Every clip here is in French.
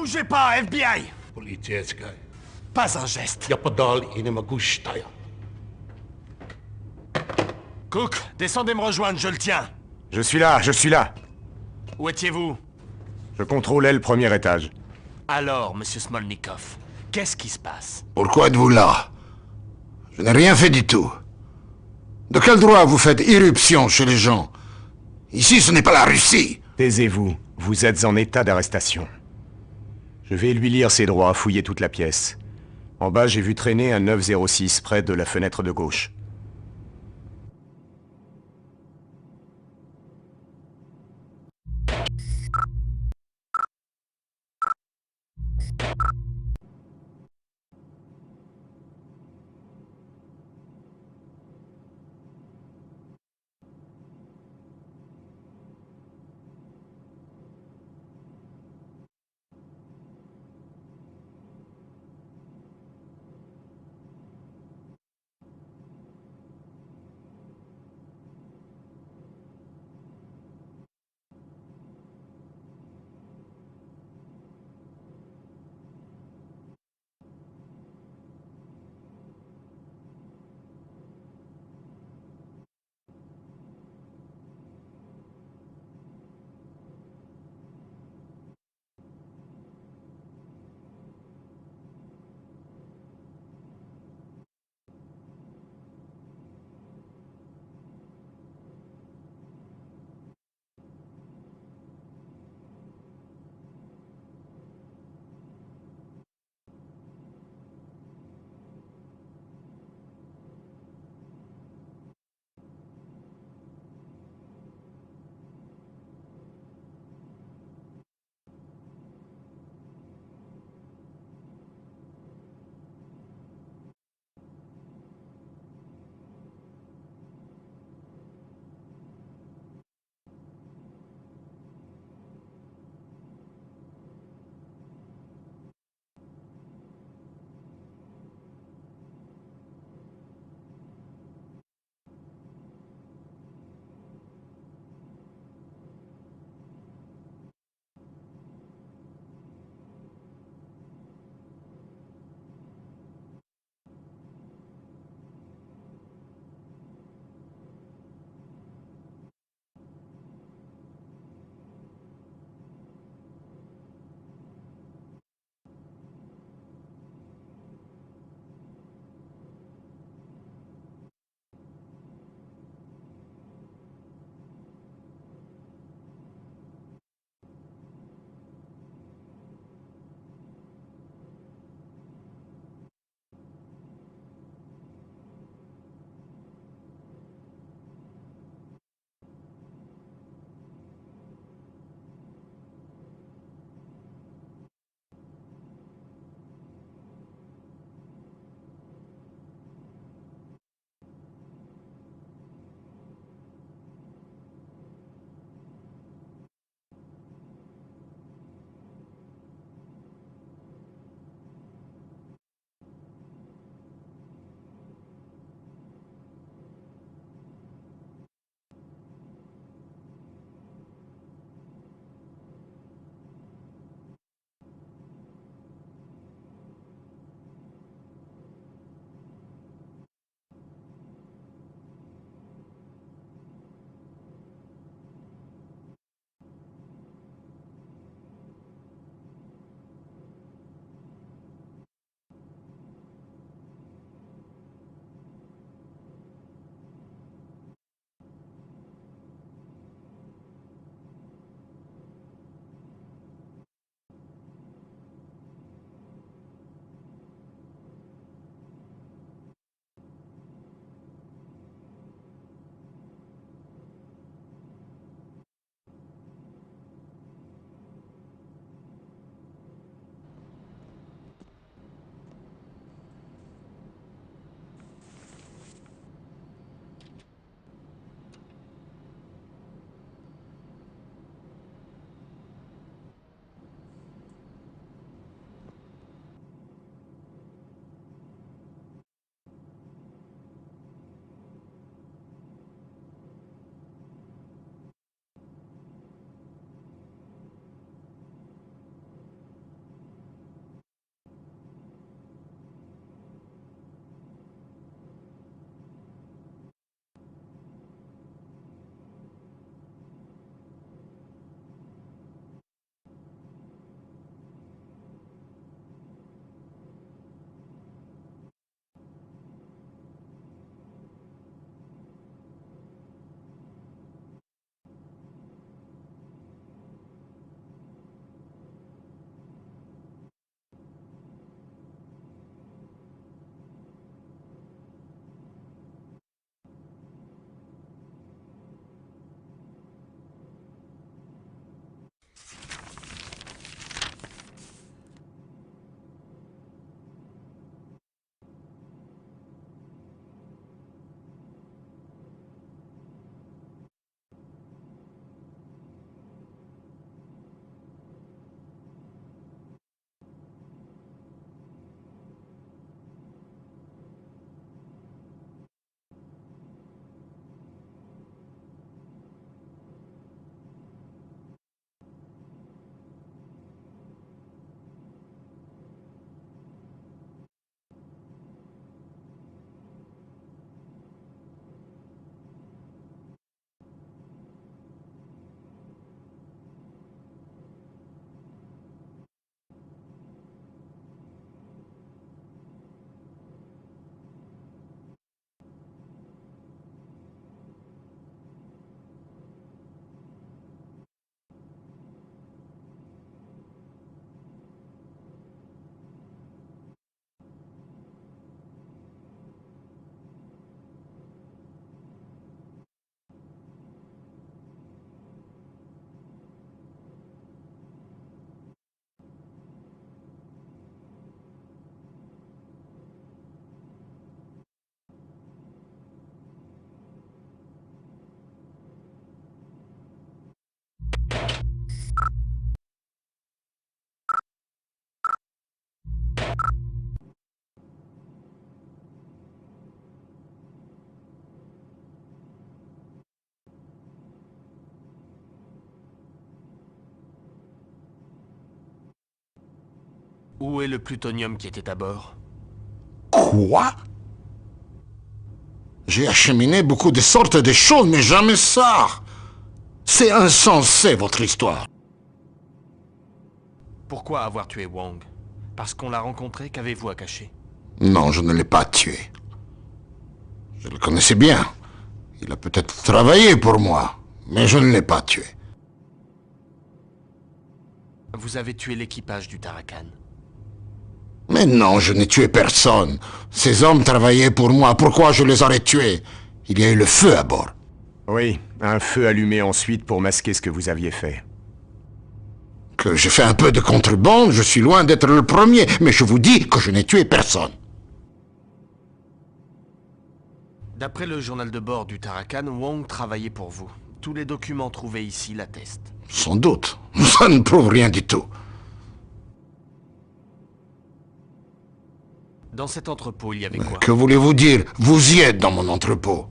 Bougez pas, FBI! Полицейская. Pas un geste. Я подал и не могу стоять. Cook, descendez me rejoindre, je le tiens. Je suis là, je suis là. Où étiez-vous? Je contrôlais le premier étage. Alors, monsieur Smolnikov, qu'est-ce qui se passe? Pourquoi êtes-vous là? Je n'ai rien fait du tout. De quel droit vous faites irruption chez les gens? Ici, ce n'est pas la Russie. Taisez-vous, vous êtes en état d'arrestation. Je vais lui lire ses droits, fouiller toute la pièce. En bas, j'ai vu traîner un 906 près de la fenêtre de gauche. Où est le plutonium qui était à bord? Quoi? J'ai acheminé beaucoup de sortes de choses, mais jamais ça. C'est insensé, votre histoire. Pourquoi avoir tué Wong? Parce qu'on l'a rencontré, qu'avez-vous à cacher? Non, je ne l'ai pas tué. Je le connaissais bien. Il a peut-être travaillé pour moi, mais je ne l'ai pas tué. Vous avez tué l'équipage du Tarakan. Mais non, je n'ai tué personne. Ces hommes travaillaient pour moi. Pourquoi je les aurais tués? Il y a eu le feu à bord. Oui, un feu allumé ensuite pour masquer ce que vous aviez fait. Que j'ai fait un peu de contrebande, je suis loin d'être le premier, mais je vous dis que je n'ai tué personne. D'après le journal de bord du Tarakan, Wong travaillait pour vous. Tous les documents trouvés ici l'attestent. Sans doute. Ça ne prouve rien du tout. Dans cet entrepôt, il y avait quoi? Que voulez-vous dire? Vous y êtes dans mon entrepôt.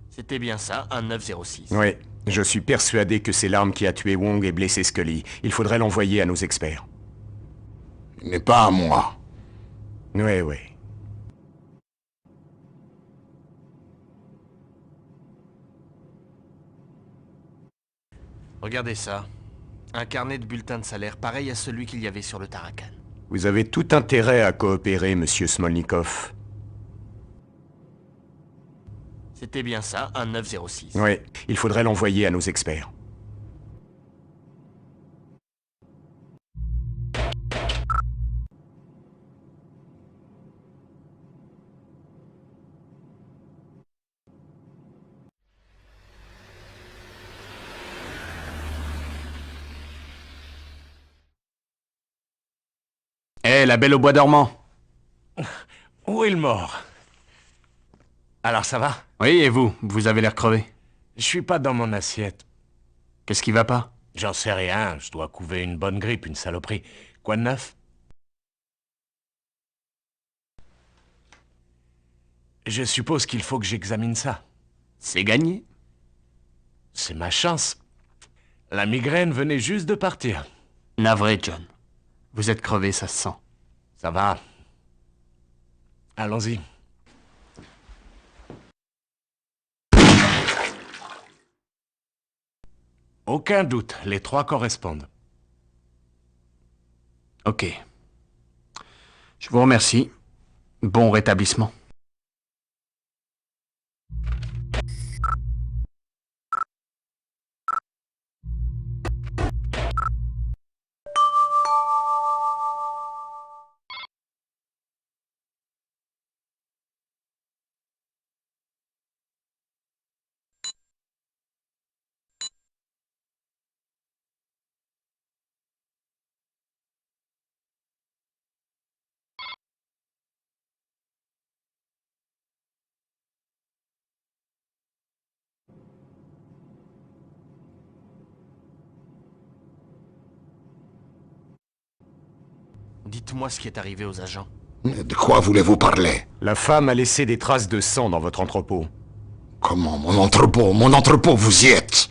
C'était bien ça, un 906. Oui, je suis persuadé que c'est l'arme qui a tué Wong et blessé Scully. Il faudrait l'envoyer à nos experts. Il n'est pas à moi. Oui, oui. Regardez ça. Un carnet de bulletin de salaire pareil à celui qu'il y avait sur le Tarakan. Vous avez tout intérêt à coopérer, monsieur Smolnikov. C'était bien ça, un 906. Oui, il faudrait l'envoyer à nos experts. Hé, la belle au bois dormant. Où est le mort? Alors ça va? Oui, et vous? Vous avez l'air crevé. Je suis pas dans mon assiette. Qu'est-ce qui va pas? J'en sais rien, je dois couver une bonne grippe, une saloperie. Quoi de neuf? Je suppose qu'il faut que j'examine ça. C'est gagné. C'est ma chance. La migraine venait juste de partir. Navré, John. Vous êtes crevé, ça se sent. Ça va. Allons-y. Aucun doute, les trois correspondent. Ok. Je vous remercie. Bon rétablissement. Dites-moi ce qui est arrivé aux agents. De quoi voulez-vous parler? La femme a laissé des traces de sang dans votre entrepôt. Comment, mon entrepôt? Mon entrepôt, vous y êtes.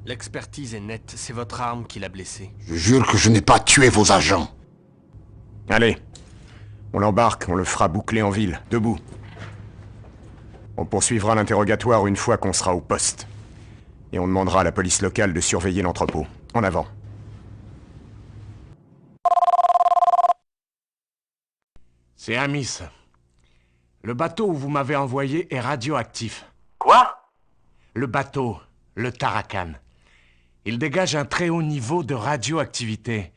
L'expertise est nette, c'est votre arme qui l'a blessé. Je jure que je n'ai pas tué vos agents. Allez, on l'embarque, on le fera boucler en ville, debout. On poursuivra l'interrogatoire une fois qu'on sera au poste. Et on demandera à la police locale de surveiller l'entrepôt. En avant. C'est Amis. Le bateau où vous m'avez envoyé est radioactif. Quoi? Le bateau, le Tarakan. Il dégage un très haut niveau de radioactivité.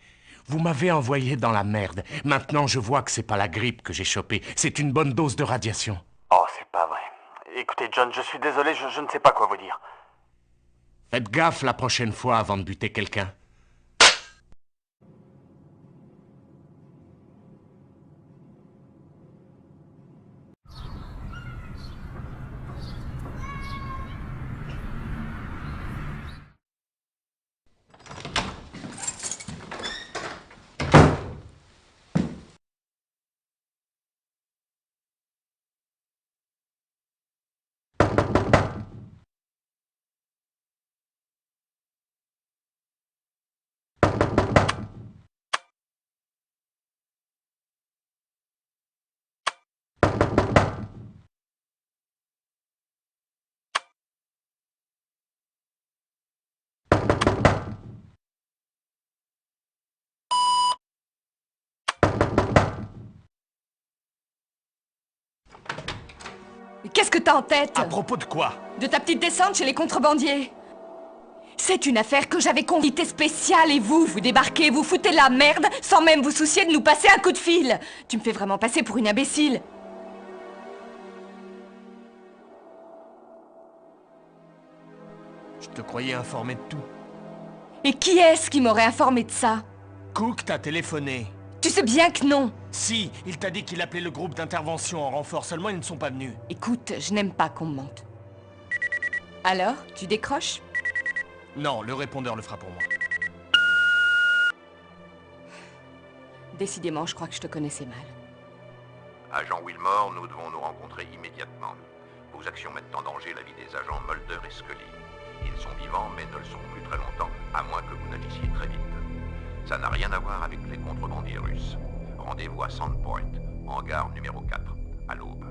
Vous m'avez envoyé dans la merde. Maintenant, je vois que c'est pas la grippe que j'ai chopée. C'est une bonne dose de radiation. Oh, c'est pas vrai. Écoutez, John, je suis désolé, je ne sais pas quoi vous dire. Faites gaffe la prochaine fois avant de buter quelqu'un. Mais qu'est-ce que t'as en tête? À propos de quoi? De ta petite descente chez les contrebandiers. C'est une affaire que j'avais convité spéciale et vous débarquez, vous foutez la merde sans même vous soucier de nous passer un coup de fil. Tu me fais vraiment passer pour une imbécile. Je te croyais informé de tout. Et qui est-ce qui m'aurait informé de ça? Cook t'a téléphoné. Tu sais bien que non. Si, il t'a dit qu'il appelait le groupe d'intervention en renfort, seulement ils ne sont pas venus. Écoute, je n'aime pas qu'on me mente. Alors, tu décroches? Non, le répondeur le fera pour moi. Décidément, je crois que je te connaissais mal. Agent Wilmore, nous devons nous rencontrer immédiatement. Vos actions mettent en danger la vie des agents Mulder et Scully. Ils sont vivants, mais ne le seront plus très longtemps, à moins que vous n'agissiez très vite. Ça n'a rien à voir avec les contrebandiers russes. Rendez-vous à Sandpoint, en gare numéro 4, à l'aube.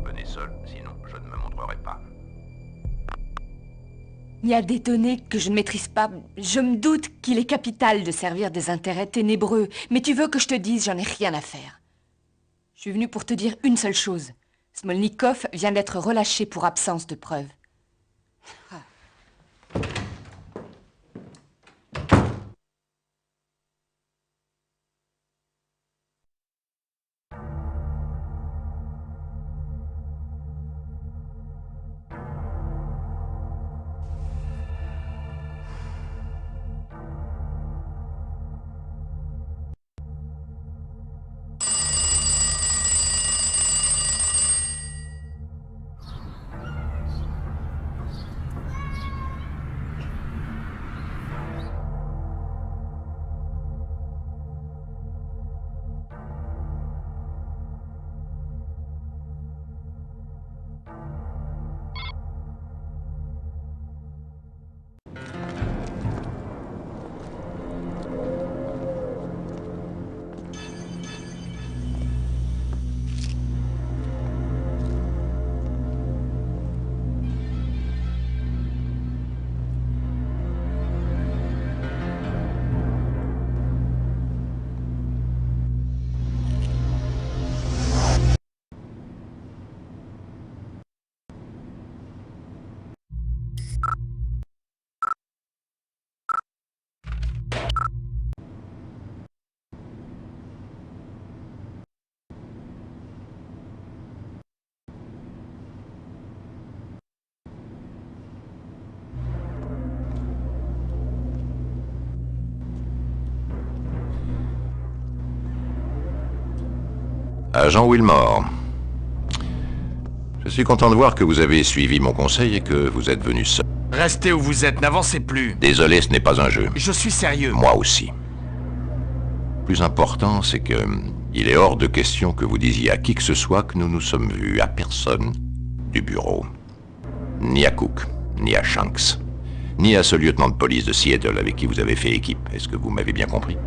Venez seul, sinon je ne me montrerai pas. Il y a des données que je ne maîtrise pas. Je me doute qu'il est capital de servir des intérêts ténébreux. Mais tu veux que je te dise, j'en ai rien à faire. Je suis venu pour te dire une seule chose. Smolnikov vient d'être relâché pour absence de preuves. Ah. Agent Wilmore, je suis content de voir que vous avez suivi mon conseil et que vous êtes venu seul. Restez où vous êtes, n'avancez plus. Désolé, ce n'est pas un jeu. Je suis sérieux. Moi aussi. Plus important, c'est que il est hors de question que vous disiez à qui que ce soit que nous nous sommes vus, à personne du bureau. Ni à Cook, ni à Shanks, ni à ce lieutenant de police de Seattle avec qui vous avez fait équipe. Est-ce que vous m'avez bien compris?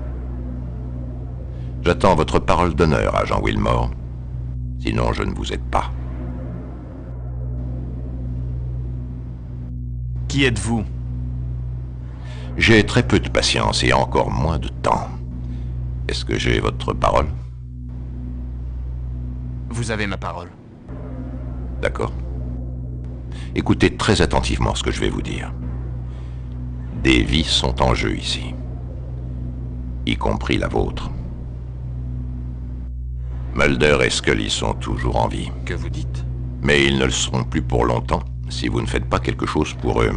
J'attends votre parole d'honneur, agent Wilmore. Sinon, je ne vous aide pas. Qui êtes-vous? J'ai très peu de patience et encore moins de temps. Est-ce que j'ai votre parole? Vous avez ma parole. D'accord. Écoutez très attentivement ce que je vais vous dire. Des vies sont en jeu ici, y compris la vôtre. Mulder et Scully sont toujours en vie. Que vous dites? Mais ils ne le seront plus pour longtemps si vous ne faites pas quelque chose pour eux.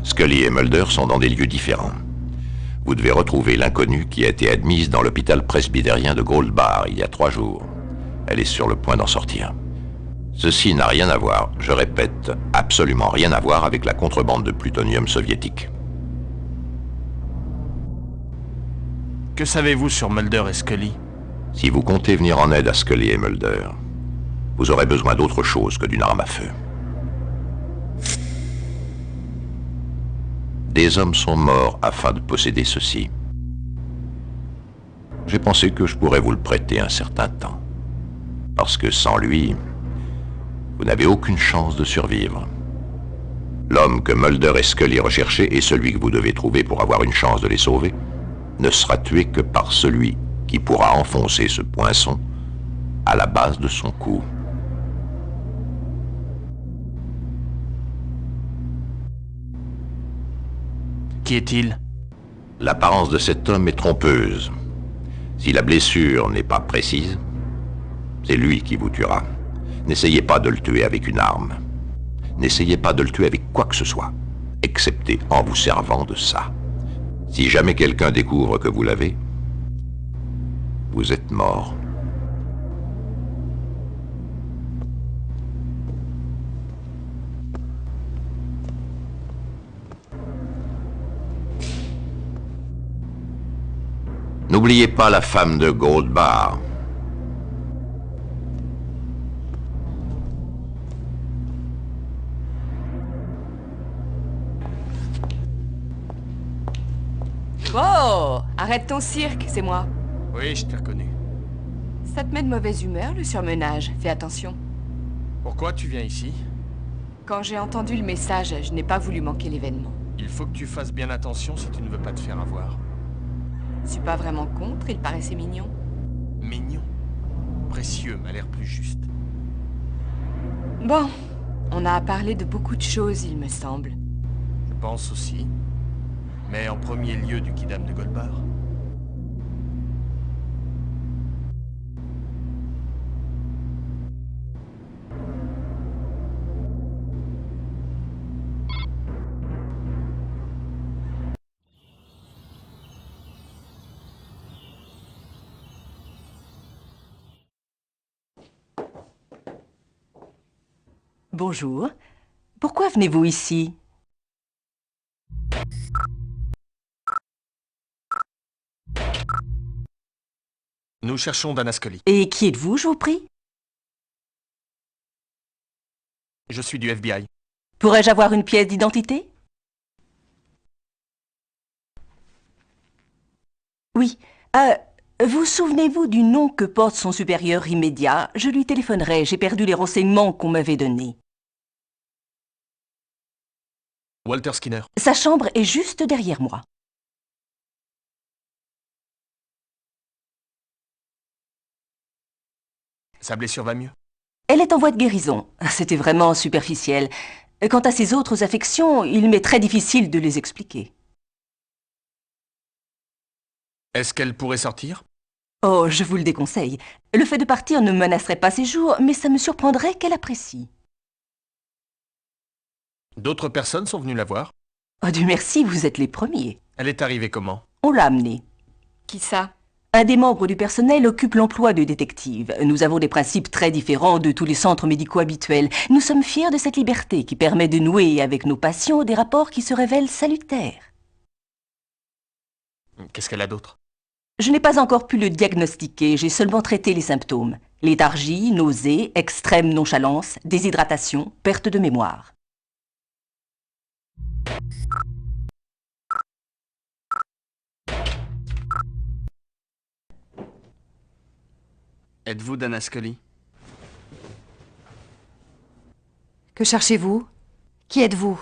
Scully et Mulder sont dans des lieux différents. Vous devez retrouver l'inconnue qui a été admise dans l'hôpital presbytérien de Gold Bar il y a 3 jours. Elle est sur le point d'en sortir. Ceci n'a rien à voir, je répète, absolument rien à voir avec la contrebande de plutonium soviétique. Que savez-vous sur Mulder et Scully? Si vous comptez venir en aide à Scully et Mulder, vous aurez besoin d'autre chose que d'une arme à feu. Des hommes sont morts afin de posséder ceci. J'ai pensé que je pourrais vous le prêter un certain temps. Parce que sans lui, vous n'avez aucune chance de survivre. L'homme que Mulder et Scully recherchaient et celui que vous devez trouver pour avoir une chance de les sauver ne sera tué que par celui qui pourra enfoncer ce poinçon à la base de son cou. Qui est-il? L'apparence de cet homme est trompeuse. Si la blessure n'est pas précise, c'est lui qui vous tuera. N'essayez pas de le tuer avec une arme. N'essayez pas de le tuer avec quoi que ce soit, excepté en vous servant de ça. Si jamais quelqu'un découvre que vous l'avez, vous êtes mort. N'oubliez pas la femme de Goldbar. Oh, arrête ton cirque, c'est moi. Oui, je t'ai reconnu. Ça te met de mauvaise humeur, le surmenage. Fais attention. Pourquoi tu viens ici? Quand j'ai entendu le message, je n'ai pas voulu manquer l'événement. Il faut que tu fasses bien attention si tu ne veux pas te faire avoir. Je suis pas vraiment contre, il paraissait mignon. Mignon. Précieux m'a l'air plus juste. Bon, on a parlé de beaucoup de choses, il me semble. Je pense aussi. Mais en premier lieu du kidam de Goldbar. Bonjour. Pourquoi venez-vous ici? Nous cherchons Dana Scully. Et qui êtes-vous, je vous prie? Je suis du FBI. Pourrais-je avoir une pièce d'identité? Oui. Vous souvenez-vous du nom que porte son supérieur immédiat? Je lui téléphonerai, j'ai perdu les renseignements qu'on m'avait donnés. Walter Skinner. Sa chambre est juste derrière moi. Sa blessure va mieux? Elle est en voie de guérison. C'était vraiment superficiel. Quant à ses autres affections, il m'est très difficile de les expliquer. Est-ce qu'elle pourrait sortir? Oh, je vous le déconseille. Le fait de partir ne menacerait pas ses jours, mais ça me surprendrait qu'elle apprécie. D'autres personnes sont venues la voir? Oh, Dieu merci, vous êtes les premiers. Elle est arrivée comment? On l'a amenée. Qui ça? Un des membres du personnel occupe l'emploi de détective. Nous avons des principes très différents de tous les centres médicaux habituels. Nous sommes fiers de cette liberté qui permet de nouer avec nos patients des rapports qui se révèlent salutaires. Qu'est-ce qu'elle a d'autre? Je n'ai pas encore pu le diagnostiquer, j'ai seulement traité les symptômes. Léthargie, nausées, extrême nonchalance, déshydratation, perte de mémoire. Êtes-vous Dana Scully? Que cherchez-vous? Qui êtes-vous?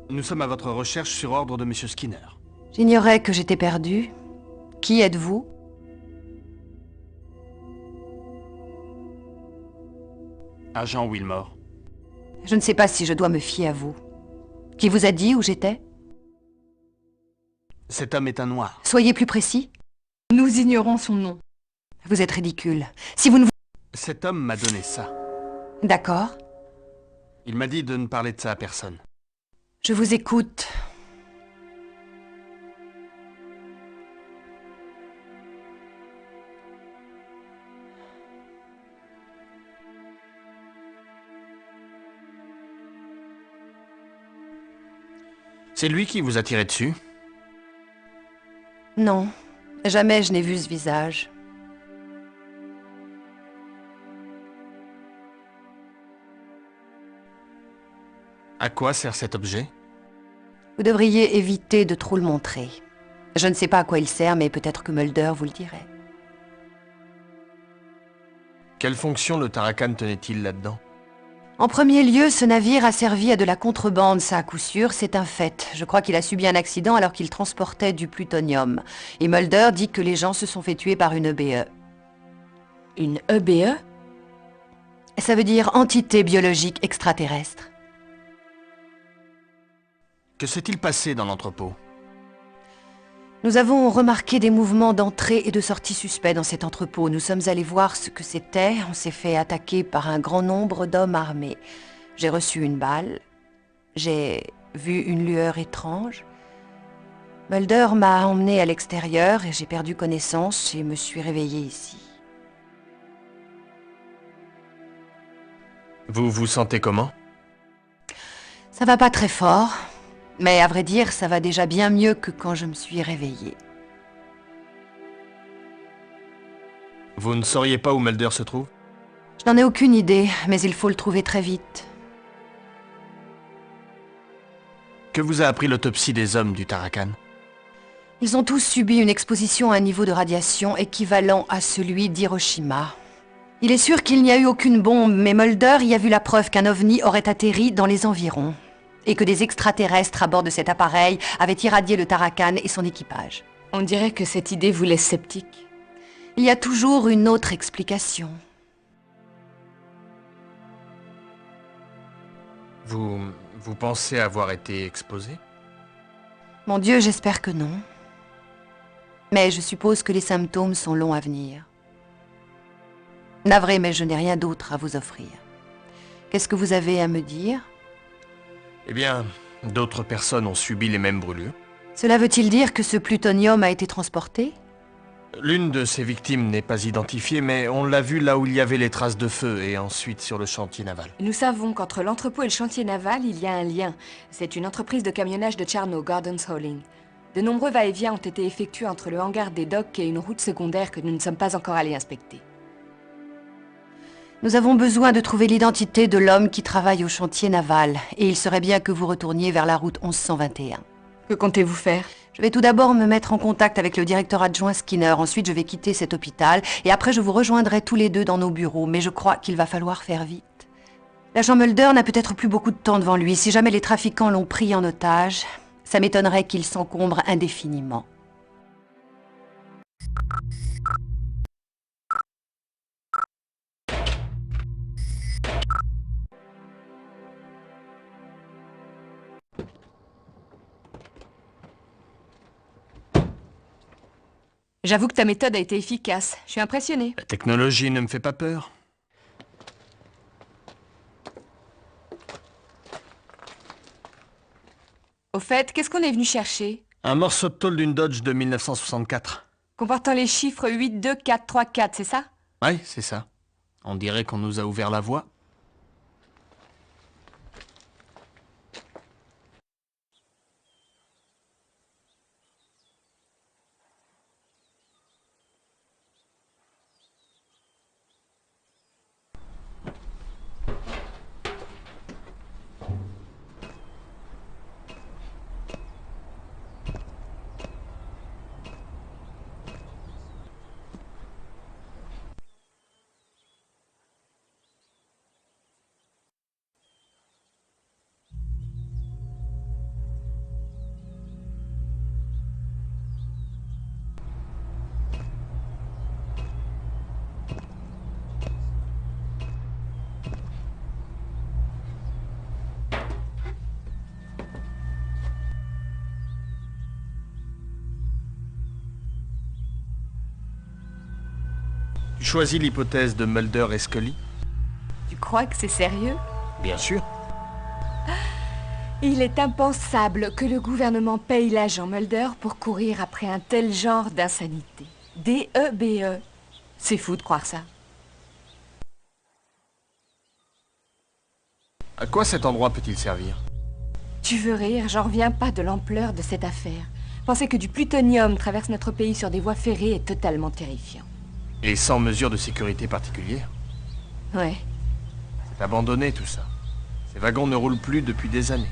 Nous sommes à votre recherche sur ordre de Monsieur Skinner. J'ignorais que j'étais perdue. Qui êtes-vous? Agent Wilmore. Je ne sais pas si je dois me fier à vous. Qui vous a dit où j'étais? Cet homme est un noir. Soyez plus précis. Nous ignorons son nom. Vous êtes ridicule. Si vous ne... Cet homme m'a donné ça. D'accord. Il m'a dit de ne parler de ça à personne. Je vous écoute. C'est lui qui vous a tiré dessus? Non, jamais je n'ai vu ce visage. À quoi sert cet objet? Vous devriez éviter de trop le montrer. Je ne sais pas à quoi il sert, mais peut-être que Mulder vous le dirait. Quelle fonction le Tarakan tenait-il là-dedans? En premier lieu, ce navire a servi à de la contrebande, ça à coup sûr, c'est un fait. Je crois qu'il a subi un accident alors qu'il transportait du plutonium. Et Mulder dit que les gens se sont fait tuer par une EBE. Une EBE? Ça veut dire entité biologique extraterrestre. Que s'est-il passé dans l'entrepôt? Nous avons remarqué des mouvements d'entrée et de sortie suspects dans cet entrepôt. Nous sommes allés voir ce que c'était. On s'est fait attaquer par un grand nombre d'hommes armés. J'ai reçu une balle. J'ai vu une lueur étrange. Mulder m'a emmené à l'extérieur et j'ai perdu connaissance et me suis réveillée ici. Vous vous sentez comment? Ça va pas très fort, mais à vrai dire, ça va déjà bien mieux que quand je me suis réveillée. Vous ne sauriez pas où Mulder se trouve? Je n'en ai aucune idée, mais il faut le trouver très vite. Que vous a appris l'autopsie des hommes du Tarakan? Ils ont tous subi une exposition à un niveau de radiation équivalent à celui d'Hiroshima. Il est sûr qu'il n'y a eu aucune bombe, mais Mulder y a vu la preuve qu'un ovni aurait atterri dans les environs et que des extraterrestres à bord de cet appareil avaient irradié le Tarakan et son équipage. On dirait que cette idée vous laisse sceptique. Il y a toujours une autre explication. Vous pensez avoir été exposé? Mon Dieu, j'espère que non. Mais je suppose que les symptômes sont longs à venir. Navré, mais je n'ai rien d'autre à vous offrir. Qu'est-ce que vous avez à me dire? Eh bien, d'autres personnes ont subi les mêmes brûlures. Cela veut-il dire que ce plutonium a été transporté? L'une de ces victimes n'est pas identifiée, mais on l'a vue là où il y avait les traces de feu et ensuite sur le chantier naval. Nous savons qu'entre l'entrepôt et le chantier naval, il y a un lien. C'est une entreprise de camionnage de Tcherno, Gordon's Hauling. De nombreux va-et-vient ont été effectués entre le hangar des docks et une route secondaire que nous ne sommes pas encore allés inspecter. Nous avons besoin de trouver l'identité de l'homme qui travaille au chantier naval, et il serait bien que vous retourniez vers la route 1121. Que comptez-vous faire? Je vais tout d'abord me mettre en contact avec le directeur adjoint Skinner, ensuite je vais quitter cet hôpital, et après je vous rejoindrai tous les deux dans nos bureaux, mais je crois qu'il va falloir faire vite. L'agent Mulder n'a peut-être plus beaucoup de temps devant lui. Si jamais les trafiquants l'ont pris en otage, ça m'étonnerait qu'il s'encombre indéfiniment. J'avoue que ta méthode a été efficace. Je suis impressionnée. La technologie ne me fait pas peur. Au fait, qu'est-ce qu'on est venu chercher? Un morceau de tôle d'une Dodge de 1964. Comportant les chiffres 82434, c'est ça? Oui, c'est ça. On dirait qu'on nous a ouvert la voie. Tu choisis l'hypothèse de Mulder et Scully? Tu crois que c'est sérieux? Bien sûr. Il est impensable que le gouvernement paye l'agent Mulder pour courir après un tel genre d'insanité. D-E-B-E. C'est fou de croire ça. À quoi cet endroit peut-il servir? Tu veux rire, j'en reviens pas de l'ampleur de cette affaire. Penser que du plutonium traverse notre pays sur des voies ferrées est totalement terrifiant. Et sans mesure de sécurité particulière? Ouais. C'est abandonné tout ça. Ces wagons ne roulent plus depuis des années.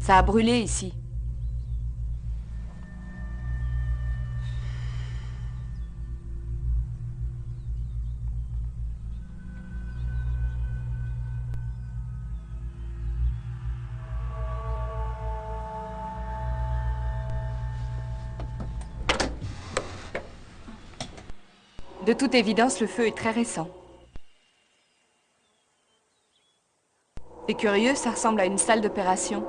Ça a brûlé ici. De toute évidence, le feu est très récent. C'est curieux, ça ressemble à une salle d'opération.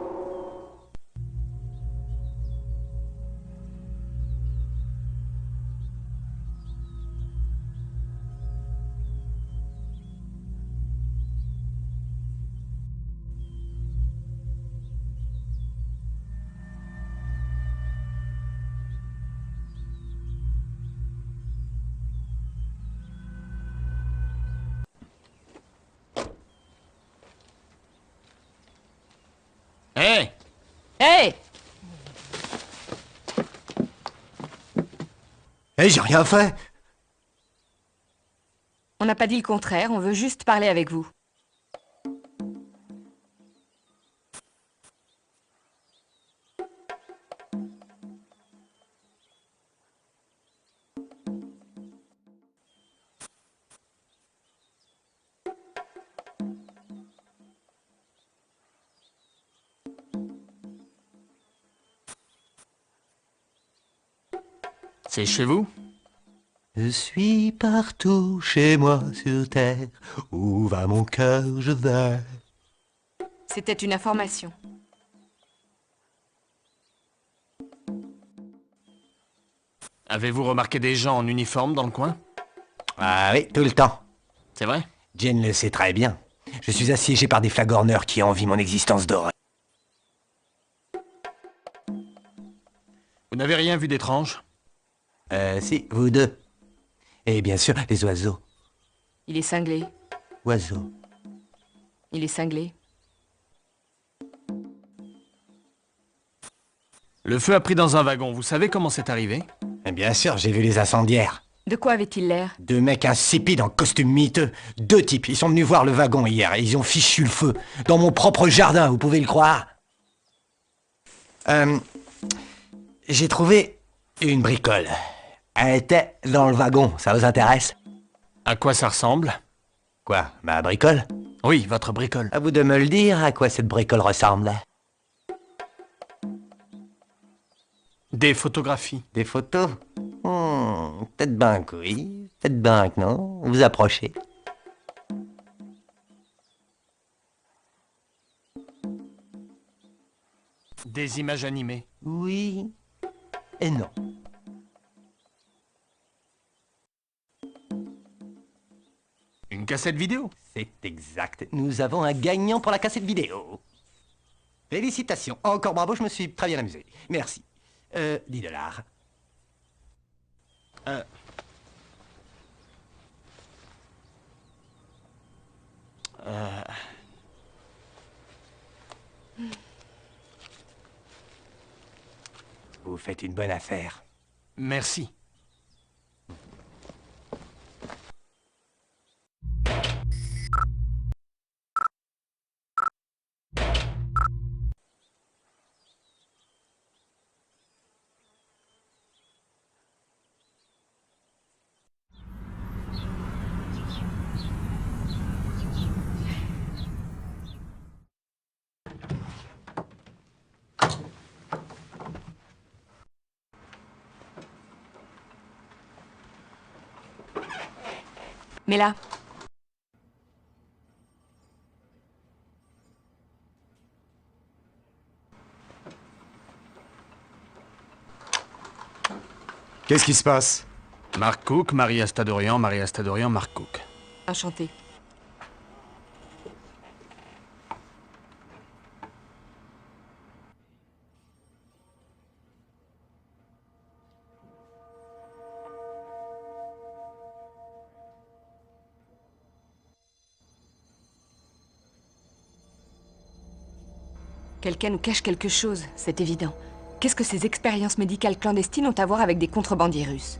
Hé! Hé! Eh, j'ai rien fait. On n'a pas dit le contraire, on veut juste parler avec vous. C'est chez vous? Je suis partout chez moi sur terre. Où va mon cœur, je vais. C'était une information. Avez-vous remarqué des gens en uniforme dans le coin? Ah oui, tout le temps. C'est vrai? Jane le sait très bien. Je suis assiégé par des flagorneurs qui envient mon existence dorée. Vous n'avez rien vu d'étrange? Si, vous deux. Et bien sûr, les oiseaux. Il est cinglé. Oiseaux. Il est cinglé. Le feu a pris dans un wagon, vous savez comment c'est arrivé? Et bien sûr, j'ai vu les incendiaires. De quoi avait-il l'air? Deux mecs insipides en costume miteux. Deux types, ils sont venus voir le wagon hier et ils ont fichu le feu. Dans mon propre jardin, vous pouvez le croire. J'ai trouvé une bricole. Elle était dans le wagon, ça vous intéresse? À quoi ça ressemble? Quoi, ma bricole? Oui, votre bricole. À vous de me le dire, à quoi cette bricole ressemble. Des photographies. Des photos? Peut-être ben que oui, peut-être ben que non. Vous approchez. Des images animées. Oui et non. Une cassette vidéo? C'est exact. Nous avons un gagnant pour la cassette vidéo. Félicitations. Encore bravo, je me suis très bien amusé. Merci. 10 $. Vous faites une bonne affaire. Merci. Mais là, Qu'est-ce qui se passe? Mark Cook, Marie Astadorian, Mark Cook. enchanté. Quelqu'un nous cache quelque chose, c'est évident. Qu'est-ce que ces expériences médicales clandestines ont à voir avec des contrebandiers russes?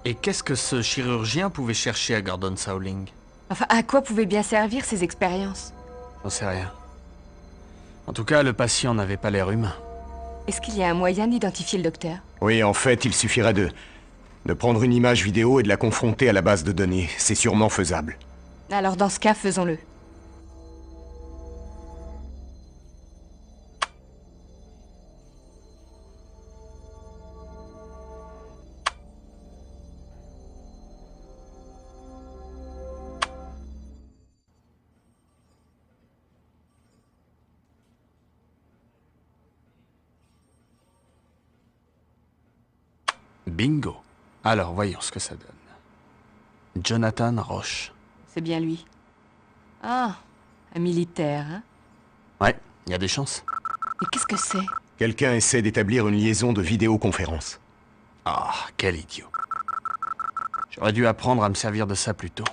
Et qu'est-ce que ce chirurgien pouvait chercher à Gordon Sowling? Enfin, à quoi pouvaient bien servir ces expériences? J'en sais rien. En tout cas, le patient n'avait pas l'air humain. Est-ce qu'il y a un moyen d'identifier le docteur? Oui, en fait, il suffirait de prendre une image vidéo et de la confronter à la base de données. C'est sûrement faisable. Alors dans ce cas, faisons-le. Bingo. Alors, voyons ce que ça donne. Jonathan Roche. C'est bien lui. Ah, un militaire, hein? Ouais, il y a des chances. Mais qu'est-ce que c'est? Quelqu'un essaie d'établir une liaison de vidéoconférence. Ah, quel idiot. J'aurais dû apprendre à me servir de ça plus tôt.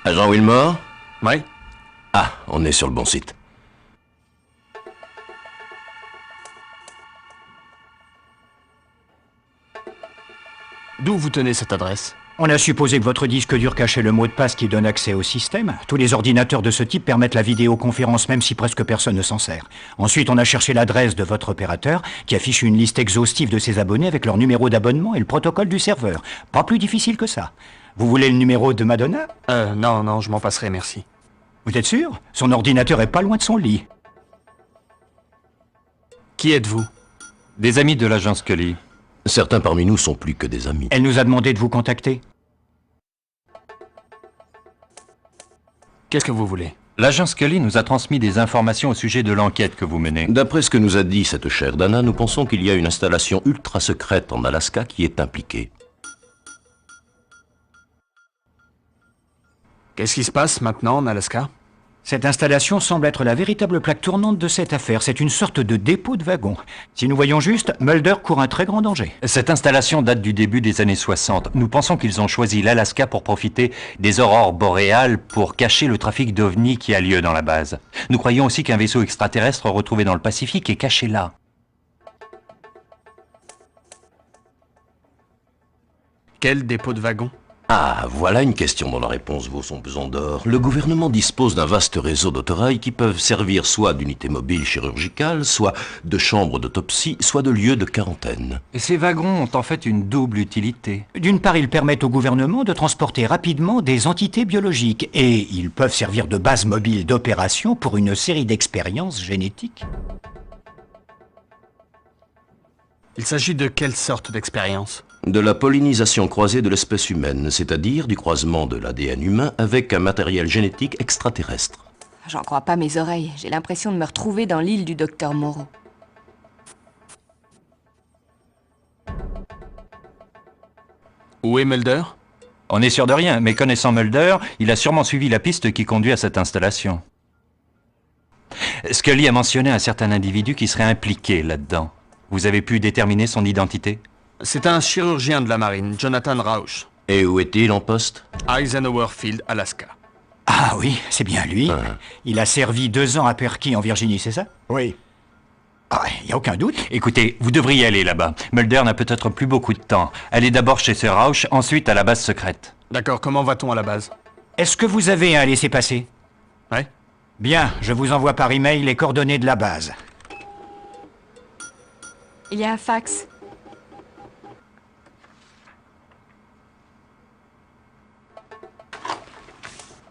Agent Wilmore? Ouais? Ah, on est sur le bon site. D'où vous tenez cette adresse? On a supposé que votre disque dur cachait le mot de passe qui donne accès au système. Tous les ordinateurs de ce type permettent la vidéoconférence même si presque personne ne s'en sert. Ensuite, on a cherché l'adresse de votre opérateur qui affiche une liste exhaustive de ses abonnés avec leur numéro d'abonnement et le protocole du serveur. Pas plus difficile que ça. Vous voulez le numéro de Madonna? Non, je m'en passerai, merci. Vous êtes sûr? Son ordinateur est pas loin de son lit. Qui êtes-vous? Des amis de l'agent Scully. Certains parmi nous sont plus que des amis. Elle nous a demandé de vous contacter. Qu'est-ce que vous voulez? L'agent Scully nous a transmis des informations au sujet de l'enquête que vous menez. D'après ce que nous a dit cette chère Dana, nous pensons qu'il y a une installation ultra secrète en Alaska qui est impliquée. Qu'est-ce qui se passe maintenant en Alaska? Cette installation semble être la véritable plaque tournante de cette affaire. C'est une sorte de dépôt de wagon. Si nous voyons juste, Mulder court un très grand danger. Cette installation date du début des années 60. Nous pensons qu'ils ont choisi l'Alaska pour profiter des aurores boréales pour cacher le trafic d'ovnis qui a lieu dans la base. Nous croyons aussi qu'un vaisseau extraterrestre retrouvé dans le Pacifique est caché là. Quel dépôt de wagon? Ah, voilà une question dont la réponse vaut son pesant d'or. Le gouvernement dispose d'un vaste réseau d'autorails qui peuvent servir soit d'unités mobiles chirurgicales, soit de chambres d'autopsie, soit de lieux de quarantaine. Et ces wagons ont en fait une double utilité. D'une part, ils permettent au gouvernement de transporter rapidement des entités biologiques et ils peuvent servir de base mobile d'opération pour une série d'expériences génétiques. Il s'agit de quelle sorte d'expérience? De la pollinisation croisée de l'espèce humaine, c'est-à-dire du croisement de l'ADN humain avec un matériel génétique extraterrestre. J'en crois pas mes oreilles. J'ai l'impression de me retrouver dans l'île du docteur Moreau. Où est Mulder? On n'est sûr de rien, mais connaissant Mulder, il a sûrement suivi la piste qui conduit à cette installation. Scully a mentionné un certain individu qui serait impliqué là-dedans. Vous avez pu déterminer son identité? C'est un chirurgien de la marine, Jonathan Rauch. Et où est-il en poste? Eisenhower Field, Alaska. Ah oui, c'est bien lui. Il a servi 2 ans à Perky en Virginie, c'est ça? Oui. Ah, y a aucun doute. Écoutez, vous devriez aller là-bas. Mulder n'a peut-être plus beaucoup de temps. Allez d'abord chez ce Rauch, ensuite à la base secrète. D'accord, comment va-t-on à la base? Est-ce que vous avez un laissez-passer? Ouais. Bien, je vous envoie par email les coordonnées de la base. Il y a un fax.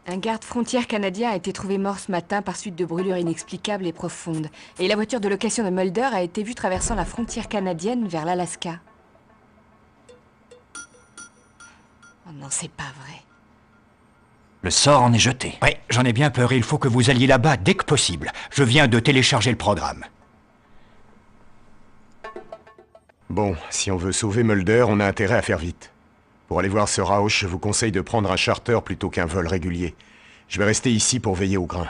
Un garde-frontière canadien a été trouvé mort ce matin par suite de brûlures inexplicables et profondes. Et la voiture de location de Mulder a été vue traversant la frontière canadienne vers l'Alaska. Oh non, c'est pas vrai. Le sort en est jeté. Ouais, j'en ai bien peur. Il faut que vous alliez là-bas dès que possible. Je viens de télécharger le programme. Bon, si on veut sauver Mulder, on a intérêt à faire vite. Pour aller voir ce Rauch, je vous conseille de prendre un charter plutôt qu'un vol régulier. Je vais rester ici pour veiller au grain.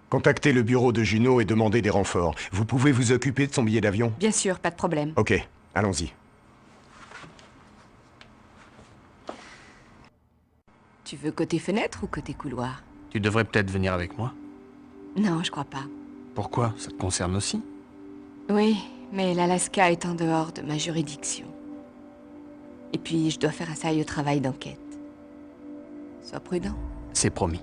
Contactez le bureau de Juno et demandez des renforts. Vous pouvez vous occuper de son billet d'avion? Bien sûr, pas de problème. Ok, allons-y. Tu veux côté fenêtre ou côté couloir? Tu devrais peut-être venir avec moi. Non, je crois pas. Pourquoi? Ça te concerne aussi? Oui, mais l'Alaska est en dehors de ma juridiction. Et puis, je dois faire un sérieux travail d'enquête. Sois prudent. C'est promis.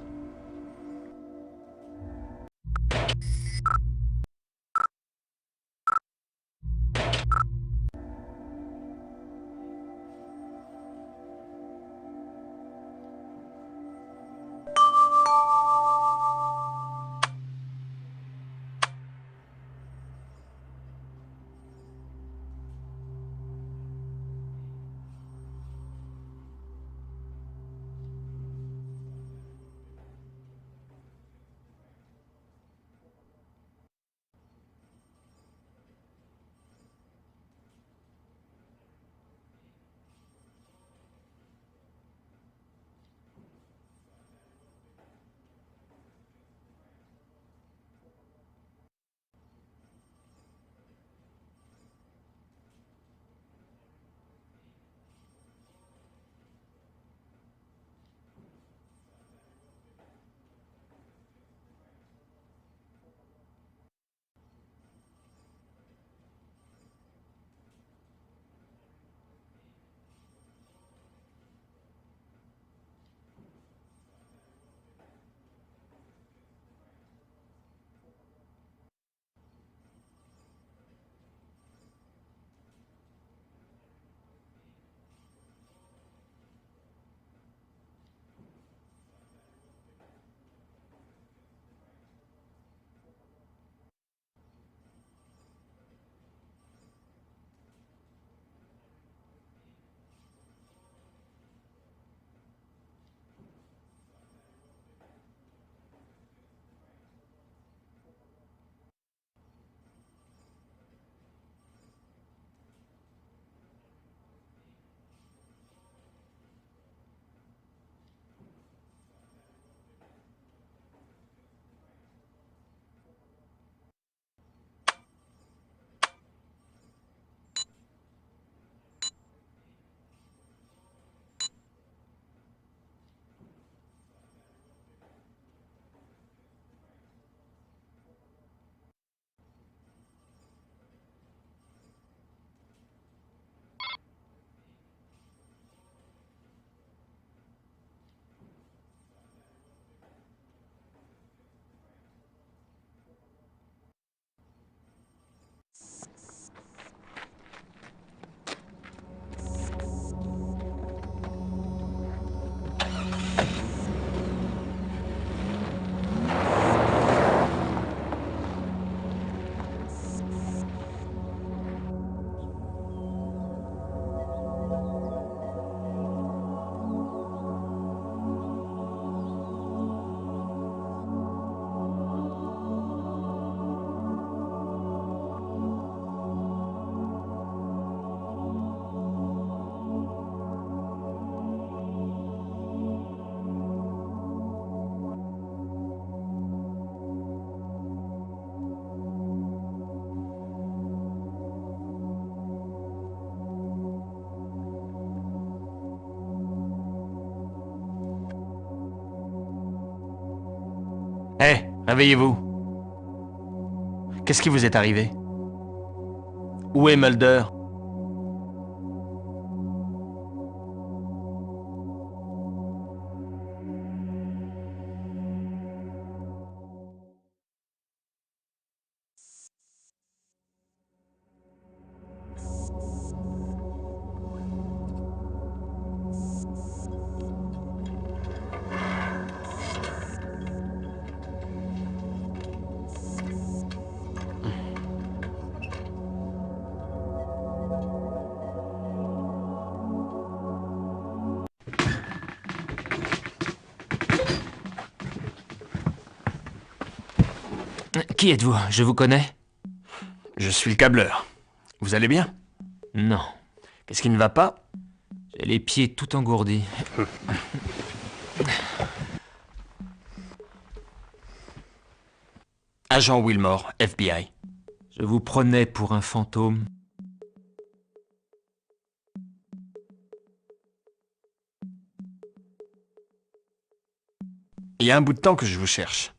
Réveillez-vous. Qu'est-ce qui vous est arrivé? Où est Mulder? Qui êtes-vous? Je vous connais? Je suis le câbleur. Vous allez bien? Non. Qu'est-ce qui ne va pas? J'ai les pieds tout engourdis. Agent Wilmore, FBI. Je vous prenais pour un fantôme. Il y a un bout de temps que je vous cherche.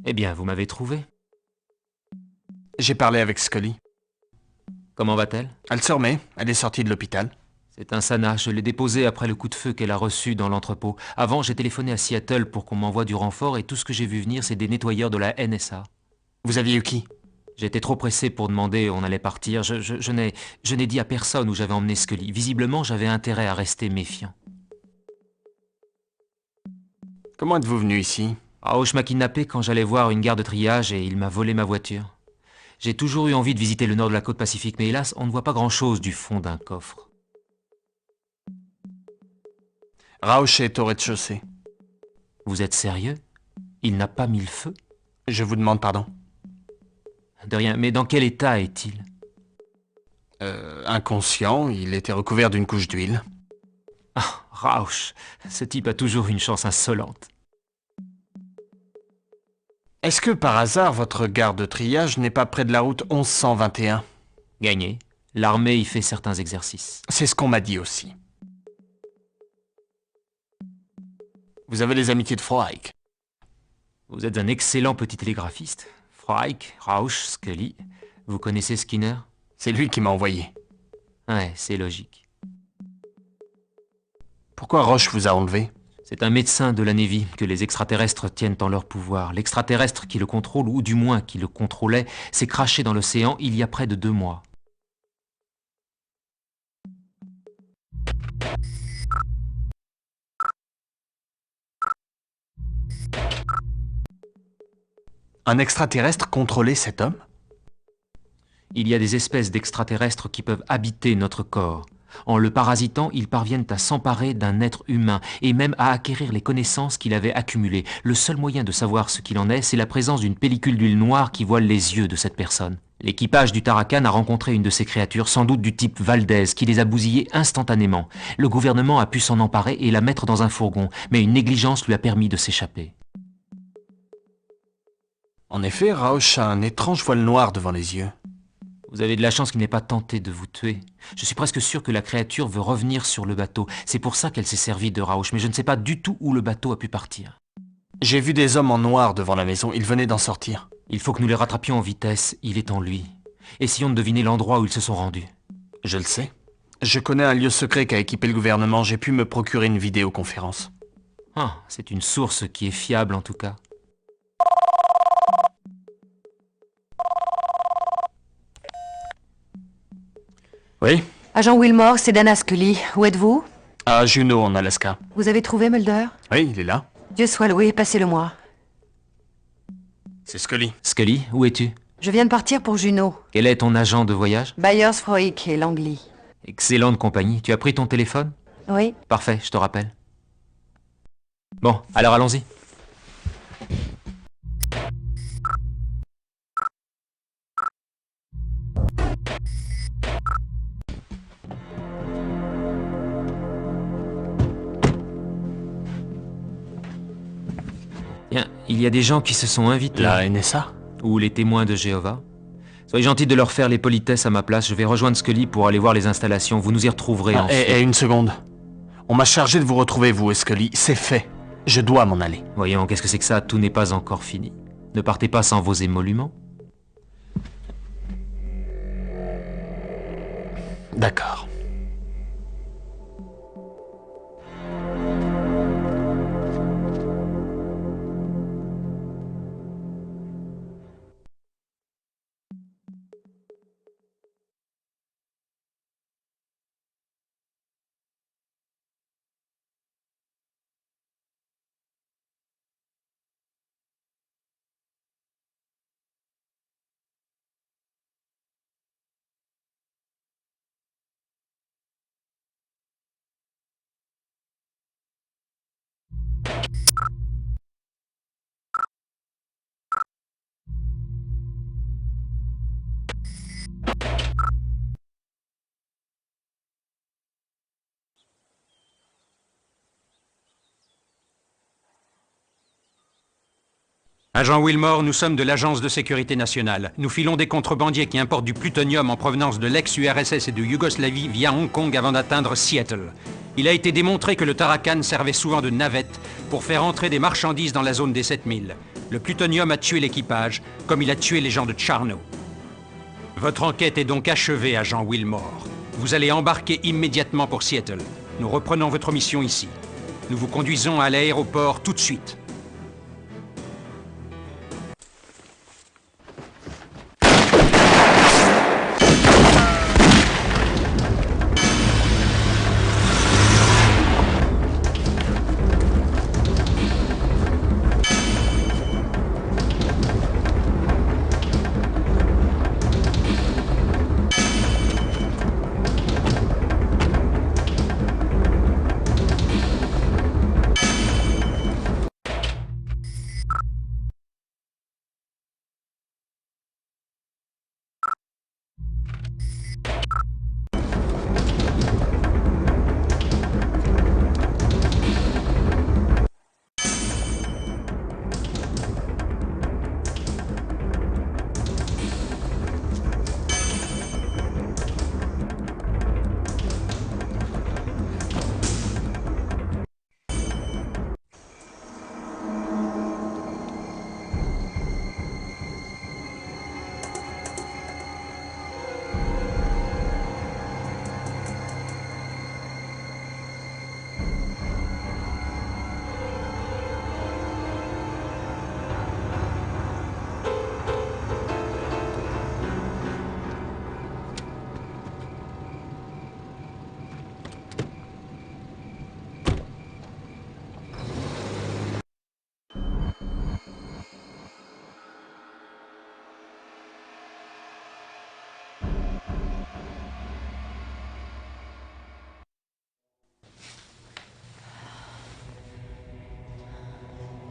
Eh bien, vous m'avez trouvé. J'ai parlé avec Scully. Comment va-t-elle? Elle se remet, elle est sortie de l'hôpital. C'est un sana, je l'ai déposée après le coup de feu qu'elle a reçu dans l'entrepôt. Avant, j'ai téléphoné à Seattle pour qu'on m'envoie du renfort et tout ce que j'ai vu venir, c'est des nettoyeurs de la NSA. Vous aviez eu qui? J'étais trop pressé pour demander, on allait partir. Je n'ai dit à personne où j'avais emmené Scully. Visiblement, j'avais intérêt à rester méfiant. Comment êtes-vous venu ici? Rauch m'a kidnappé quand j'allais voir une gare de triage et il m'a volé ma voiture. J'ai toujours eu envie de visiter le nord de la côte Pacifique, mais hélas, on ne voit pas grand-chose du fond d'un coffre. Rauch est au rez-de-chaussée. Vous êtes sérieux? Il n'a pas mis le feu? Je vous demande pardon. De rien, mais dans quel état est-il? Inconscient, il était recouvert d'une couche d'huile. Ah, Rauch, ce type a toujours une chance insolente. Est-ce que par hasard votre gare de triage n'est pas près de la route 1121? Gagné. L'armée y fait certains exercices. C'est ce qu'on m'a dit aussi. Vous avez les amitiés de Frohike. Vous êtes un excellent petit télégraphiste. Frohike, Rauch, Scully. Vous connaissez Skinner? C'est lui qui m'a envoyé. Ouais, c'est logique. Pourquoi Roche vous a enlevé? C'est un médecin de la Navy que les extraterrestres tiennent en leur pouvoir. L'extraterrestre qui le contrôle, ou du moins qui le contrôlait, s'est craché dans l'océan il y a près de 2 mois. Un extraterrestre contrôlait cet homme? Il y a des espèces d'extraterrestres qui peuvent habiter notre corps. En le parasitant, ils parviennent à s'emparer d'un être humain et même à acquérir les connaissances qu'il avait accumulées. Le seul moyen de savoir ce qu'il en est, c'est la présence d'une pellicule d'huile noire qui voile les yeux de cette personne. L'équipage du Tarakan a rencontré une de ces créatures, sans doute du type Valdez, qui les a bousillées instantanément. Le gouvernement a pu s'en emparer et la mettre dans un fourgon, mais une négligence lui a permis de s'échapper. En effet, Rauch a un étrange voile noir devant les yeux. Vous avez de la chance qu'il n'ait pas tenté de vous tuer. Je suis presque sûr que la créature veut revenir sur le bateau. C'est pour ça qu'elle s'est servie de Rauch, mais je ne sais pas du tout où le bateau a pu partir. J'ai vu des hommes en noir devant la maison, ils venaient d'en sortir. Il faut que nous les rattrapions en vitesse, il est en lui. Essayons de deviner l'endroit où ils se sont rendus. Je le sais. Je connais un lieu secret qu'a équipé le gouvernement, j'ai pu me procurer une vidéoconférence. Ah, c'est une source qui est fiable en tout cas. Oui? Agent Wilmore, c'est Dana Scully. Où êtes-vous? À Juneau, en Alaska. Vous avez trouvé Mulder? Oui, il est là. Dieu soit loué, passez-le-moi. C'est Scully. Scully, où es-tu? Je viens de partir pour Juneau. Quel est ton agent de voyage? Byers, Frohike et Langley. Excellente compagnie. Tu as pris ton téléphone? Oui. Parfait, je te rappelle. Bon, alors allons-y. Bien, il y a des gens qui se sont invités. La NSA? Ou les témoins de Jéhovah. Soyez gentil de leur faire les politesses à ma place. Je vais rejoindre Scully pour aller voir les installations. Vous nous y retrouverez ensuite. Une seconde. On m'a chargé de vous retrouver, vous et Scully. C'est fait. Je dois m'en aller. Voyons, qu'est-ce que c'est que ça? Tout n'est pas encore fini. Ne partez pas sans vos émoluments. D'accord. Agent Wilmore, nous sommes de l'Agence de sécurité nationale. Nous filons des contrebandiers qui importent du plutonium en provenance de l'ex-URSS et de Yougoslavie via Hong Kong avant d'atteindre Seattle. Il a été démontré que le Tarakan servait souvent de navette pour faire entrer des marchandises dans la zone des 7000. Le plutonium a tué l'équipage, comme il a tué les gens de Charno. Votre enquête est donc achevée, agent Wilmore. Vous allez embarquer immédiatement pour Seattle. Nous reprenons votre mission ici. Nous vous conduisons à l'aéroport tout de suite.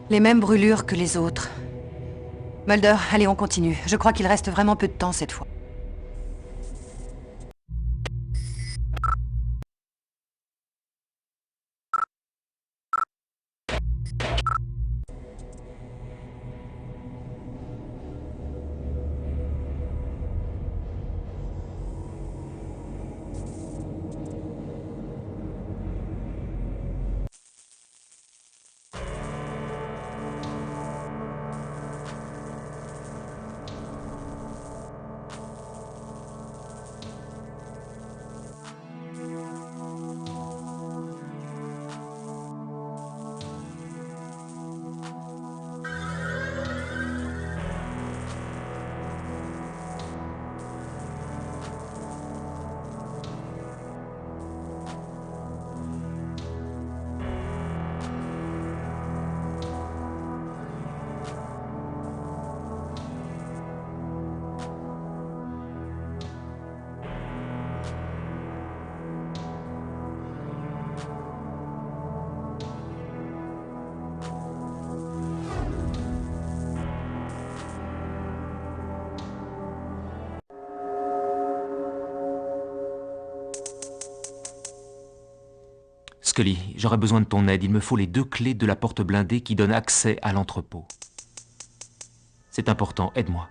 Les mêmes brûlures que les autres. Mulder, allez, on continue. Je crois qu'il reste vraiment peu de temps cette fois. Scully, j'aurais besoin de ton aide. Il me faut les 2 clés de la porte blindée qui donnent accès à l'entrepôt. C'est important, aide-moi.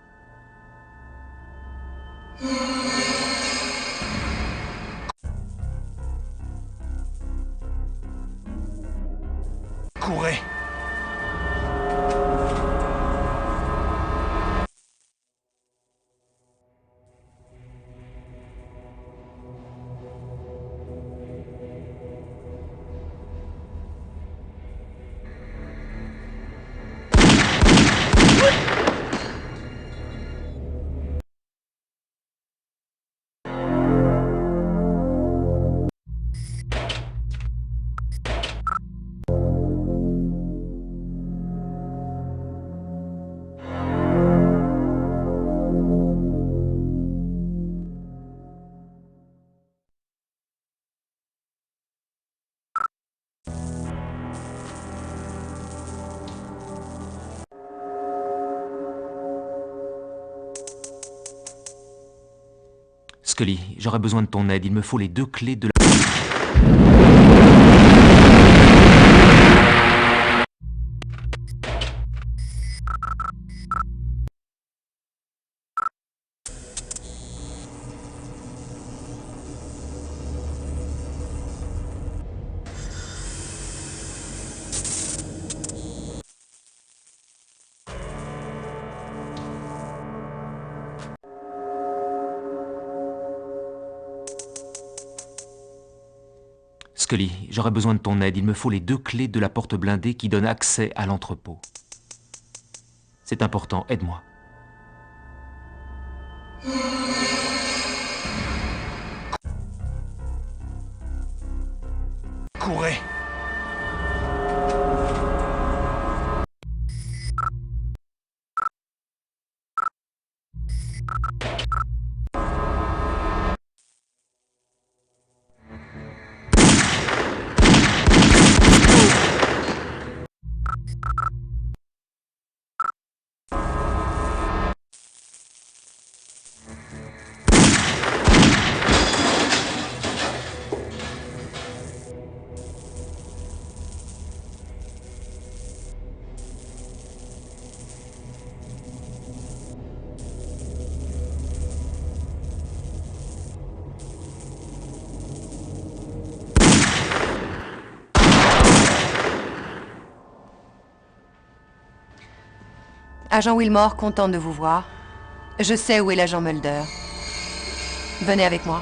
Courez! Scully, j'aurais besoin de ton aide. Il me faut les 2 clés de la... Scully, j'aurais besoin de ton aide. Il me faut les 2 clés de la porte blindée qui donne accès à l'entrepôt. C'est important, aide-moi. Courez! Agent Wilmore, content de vous voir. Je sais où est l'agent Mulder. Venez avec moi.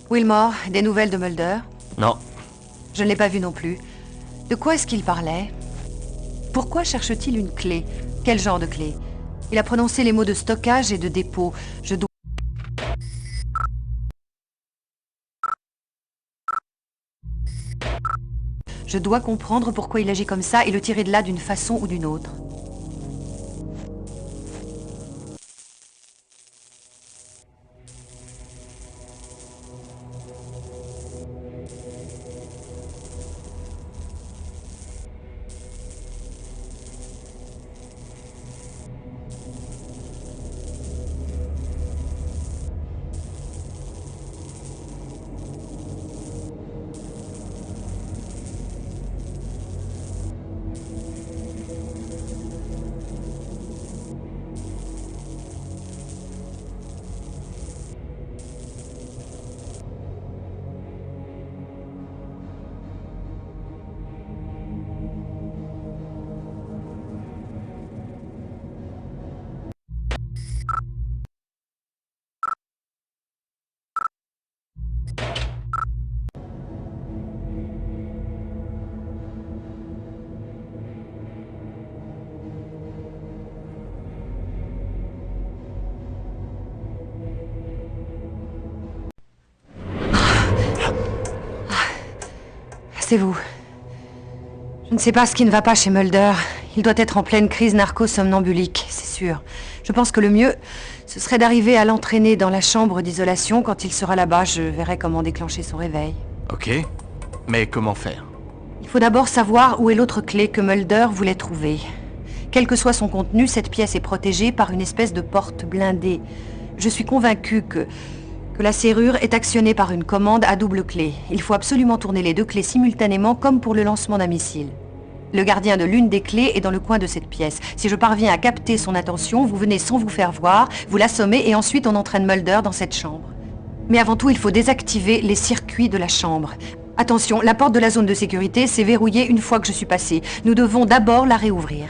Wilmore, des nouvelles de Mulder? Non. Je ne l'ai pas vu non plus. De quoi est-ce qu'il parlait? Pourquoi cherche-t-il une clé? Quel genre de clé? Il a prononcé les mots de stockage et de dépôt. Je dois comprendre pourquoi il agit comme ça et le tirer de là d'une façon ou d'une autre. C'est vous. Je ne sais pas ce qui ne va pas chez Mulder. Il doit être en pleine crise narco-somnambulique, c'est sûr. Je pense que le mieux, ce serait d'arriver à l'entraîner dans la chambre d'isolation. Quand il sera là-bas, je verrai comment déclencher son réveil. Ok. Mais comment faire? Il faut d'abord savoir où est l'autre clé que Mulder voulait trouver. Quel que soit son contenu, cette pièce est protégée par une espèce de porte blindée. Je suis convaincue que la serrure est actionnée par une commande à double clé. Il faut absolument tourner les deux clés simultanément comme pour le lancement d'un missile. Le gardien de l'une des clés est dans le coin de cette pièce. Si je parviens à capter son attention, vous venez sans vous faire voir, vous l'assommez et ensuite on entraîne Mulder dans cette chambre. Mais avant tout, il faut désactiver les circuits de la chambre. Attention, la porte de la zone de sécurité s'est verrouillée une fois que je suis passée. Nous devons d'abord la réouvrir.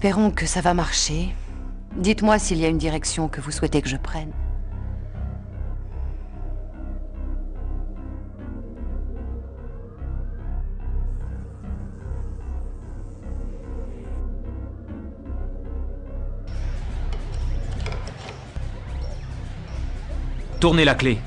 Espérons que ça va marcher. Dites-moi s'il y a une direction que vous souhaitez que je prenne. Tournez la clé.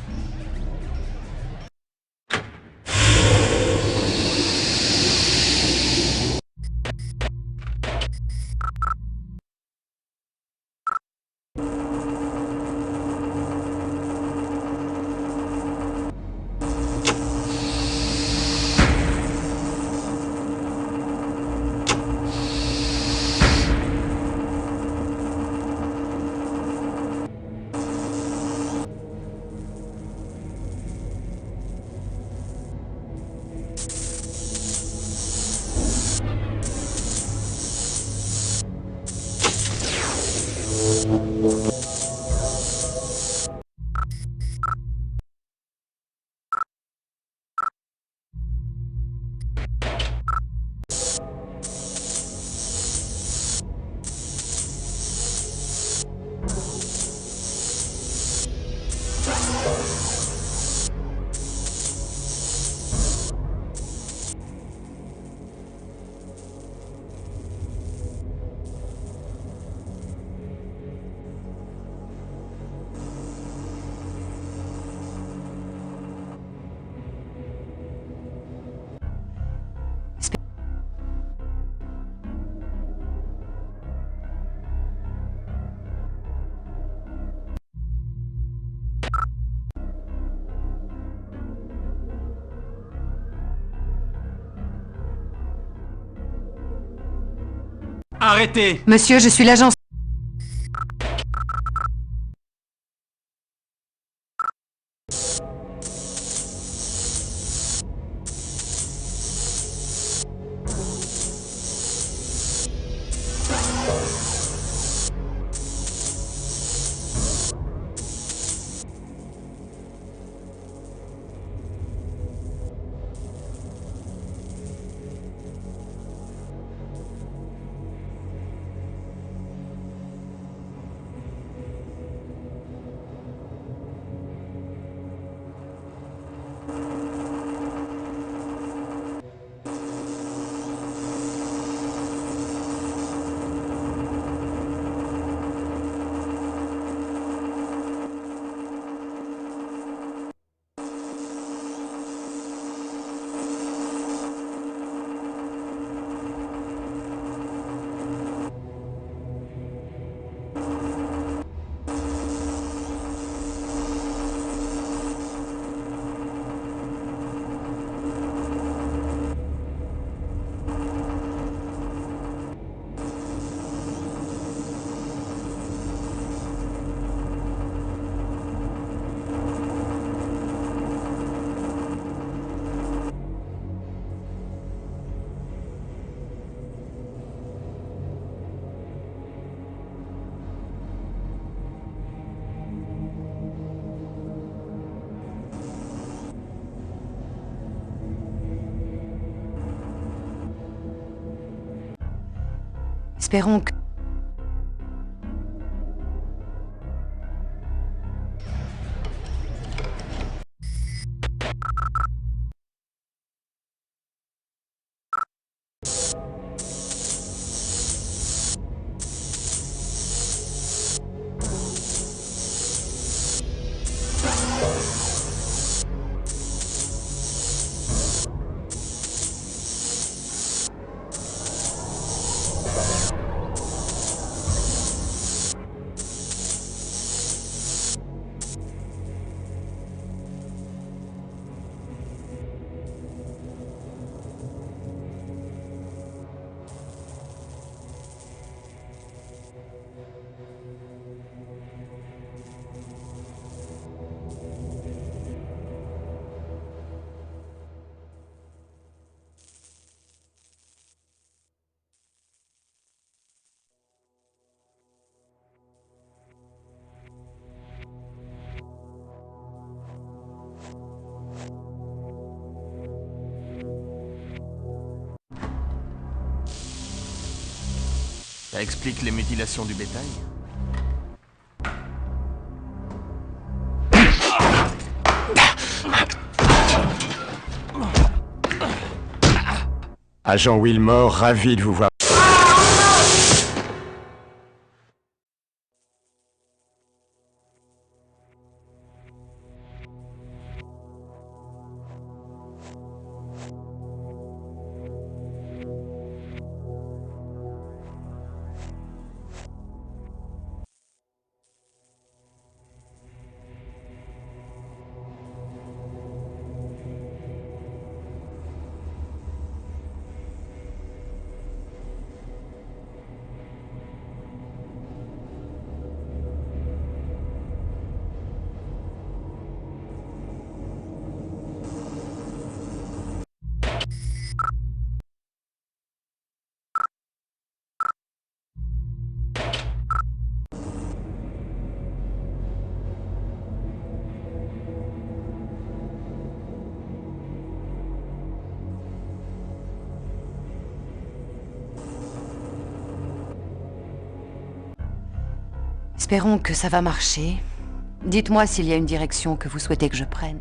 Arrêtez! Monsieur, je suis l'agent... Espérons que... Ça explique les mutilations du bétail? Agent Wilmore, ravi de vous voir. Espérons que ça va marcher. Dites-moi s'il y a une direction que vous souhaitez que je prenne.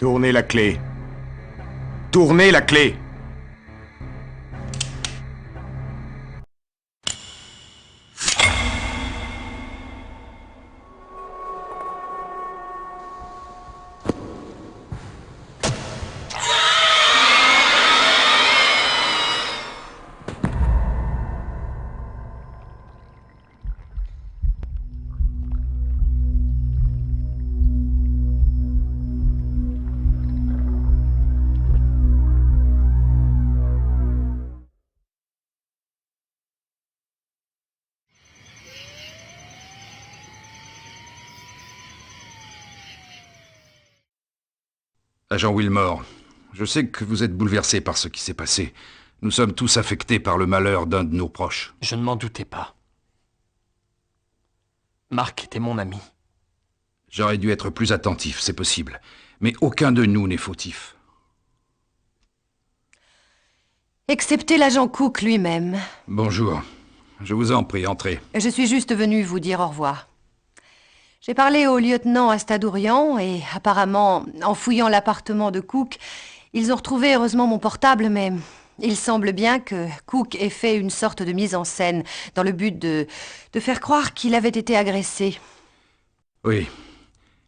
Tournez la clé. Tournez la clé. Agent Wilmore, je sais que vous êtes bouleversé par ce qui s'est passé. Nous sommes tous affectés par le malheur d'un de nos proches. Je ne m'en doutais pas. Mark était mon ami. J'aurais dû être plus attentif, c'est possible. Mais aucun de nous n'est fautif. Excepté l'agent Cook lui-même. Bonjour. Je vous en prie, entrez. Je suis juste venu vous dire au revoir. J'ai parlé au lieutenant Astadourian et apparemment, en fouillant l'appartement de Cook, ils ont retrouvé heureusement mon portable, mais il semble bien que Cook ait fait une sorte de mise en scène dans le but de faire croire qu'il avait été agressé. Oui,